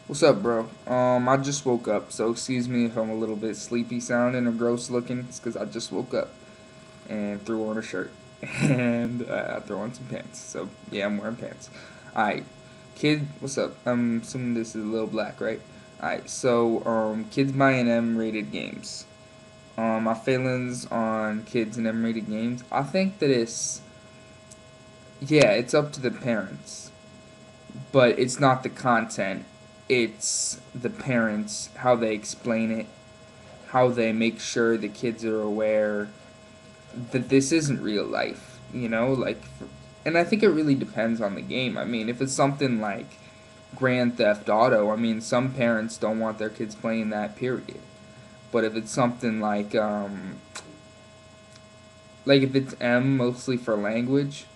What's up, bro? I just woke up, so excuse me if I'm a little bit sleepy sounding or gross looking. It's because I just woke up and threw on a shirt and I threw on some pants. So yeah, I'm wearing pants. Alright, kid, what's up? I'm assuming this is a little black, right? Alright, so kids buying M-rated games. My feelings on kids and M-rated games. I think that it's up to the parents, but it's not the content. It's the parents, how they explain it, how they make sure the kids are aware that this isn't real life, and I think it really depends on the game. I mean, if it's something like Grand Theft Auto, I mean, some parents don't want their kids playing that, period. But if it's something like if it's M mostly for language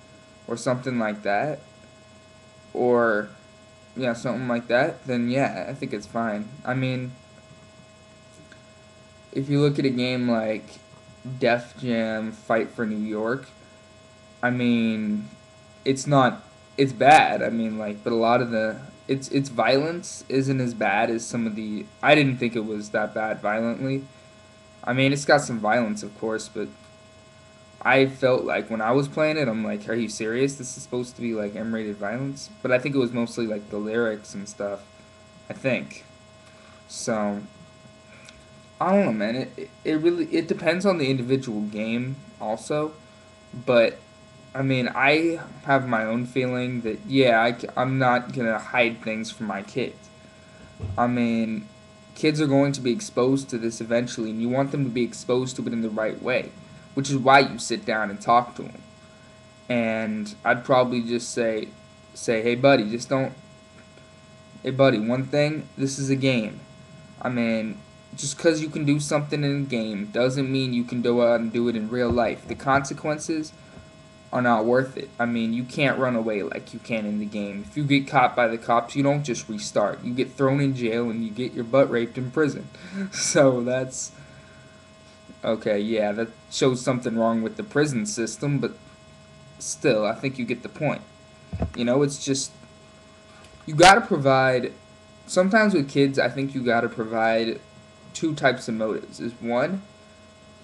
or something like that, or yeah, something like that, then yeah, I think it's fine. I mean, if you look at a game like Def Jam Fight for New York, I mean, it's not it's bad. I mean, but a lot of its violence isn't as bad as some of the I didn't think it was that bad violently. I mean, it's got some violence, of course, but I felt like when I was playing it, I'm like, are you serious? This is supposed to be like M-rated violence, but I think it was mostly like the lyrics and stuff. I think so. I don't know, man. It really it depends on the individual game also, but I mean, I have my own feeling that yeah, I'm not gonna hide things from my kids. I mean, kids are going to be exposed to this eventually, and you want them to be exposed to it in the right way, which is why you sit down and talk to them. And I'd probably just say, hey buddy, just don't. Hey buddy, one thing, this is a game. I mean, just because you can do something in a game doesn't mean you can go out and do it in real life. The consequences are not worth it. I mean, you can't run away like you can in the game. If you get caught by the cops, you don't just restart. You get thrown in jail and you get your butt raped in prison. So that's okay, yeah, that shows something wrong with the prison system, but still, I think you get the point. It's just you got to provide sometimes with kids, I think you got to provide two types of motives. Is one,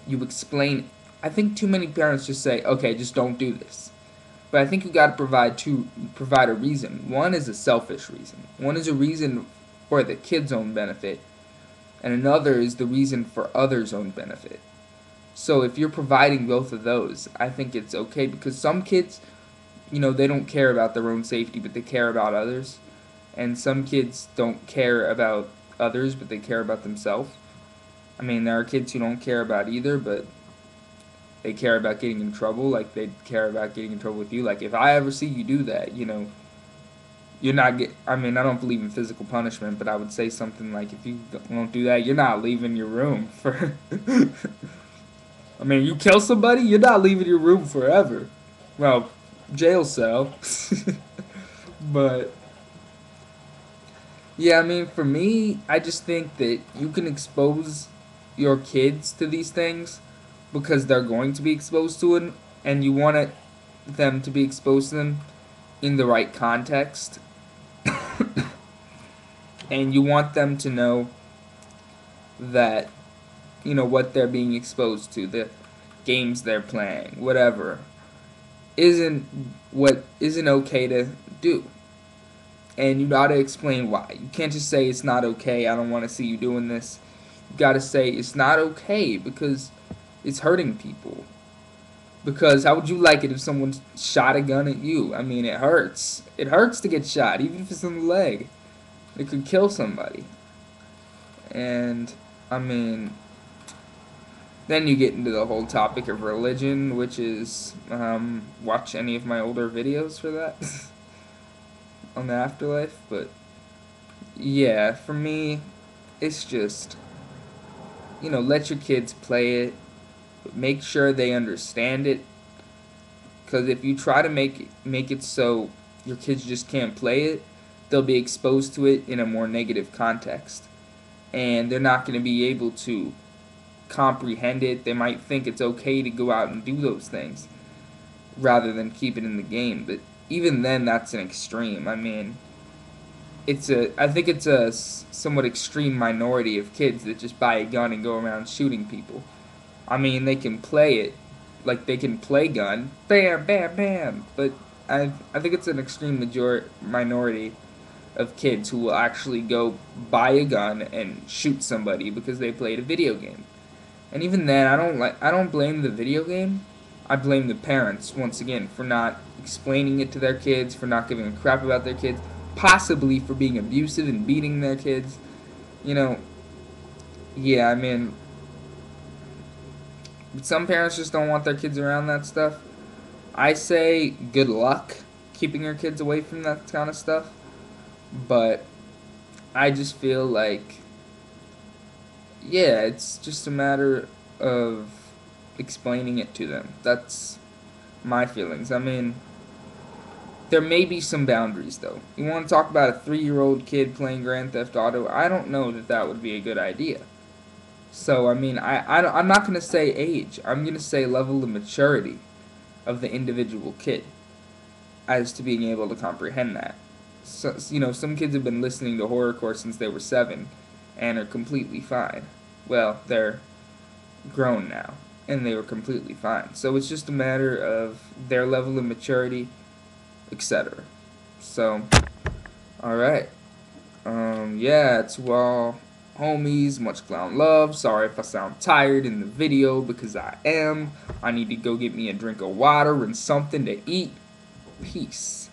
you explain. I think too many parents just say, "Okay, just don't do this." But I think you got to provide a reason. One is a selfish reason. One is a reason for the kid's own benefit, and another is the reason for others' own benefit. So if you're providing both of those, I think it's okay because some kids, they don't care about their own safety, but they care about others. And some kids don't care about others, but they care about themselves. I mean, there are kids who don't care about either, but they care about getting in trouble. Like they care about getting in trouble with you. Like if I ever see you do that, you're not get. I mean, I don't believe in physical punishment, but I would say something like, if you don't do that, you're not leaving your room for. I mean, you kill somebody, you're not leaving your room forever. Well, jail cell. But yeah, I mean, for me, I just think that you can expose your kids to these things because they're going to be exposed to it, and you want them to be exposed to them in the right context, and you want them to know that what they're being exposed to, the games they're playing, whatever, isn't okay to do. And you gotta explain why. You can't just say it's not okay, I don't want to see you doing this. You gotta say it's not okay because it's hurting people. Because how would you like it if someone shot a gun at you? I mean, it hurts. It hurts to get shot, even if it's in the leg. It could kill somebody. And, I mean, then you get into the whole topic of religion, which is, watch any of my older videos for that on the afterlife. But, yeah, for me, it's just, let your kids play it. But make sure they understand it. Because if you try to make it so your kids just can't play it, they'll be exposed to it in a more negative context, and they're not going to be able to comprehend it. They might think it's okay to go out and do those things rather than keep it in the game. But even then, that's an extreme. I mean, I think it's a somewhat extreme minority of kids that just buy a gun and go around shooting people. I mean, they can play it, like they can play gun, bam, bam, bam. But I think it's an extreme minority of kids who will actually go buy a gun and shoot somebody because they played a video game. And even then, I don't blame the video game. I blame the parents once again for not explaining it to their kids, for not giving a crap about their kids, possibly for being abusive and beating their kids. You know, yeah, I mean, some parents just don't want their kids around that stuff. I say good luck keeping your kids away from that kind of stuff, but I just feel like, yeah, it's just a matter of explaining it to them. That's my feelings. I mean, there may be some boundaries, though. You want to talk about a 3-year-old kid playing Grand Theft Auto? I don't know that that would be a good idea. So, I mean, I'm not going to say age. I'm going to say level of maturity of the individual kid as to being able to comprehend that. So, some kids have been listening to horrorcore since they were 7 and are completely fine. Well, they're grown now and they were completely fine. So it's just a matter of their level of maturity, etc. So, all right. Yeah, to all homies, much clown love. Sorry if I sound tired in the video because I am. I need to go get me a drink of water and something to eat. Peace.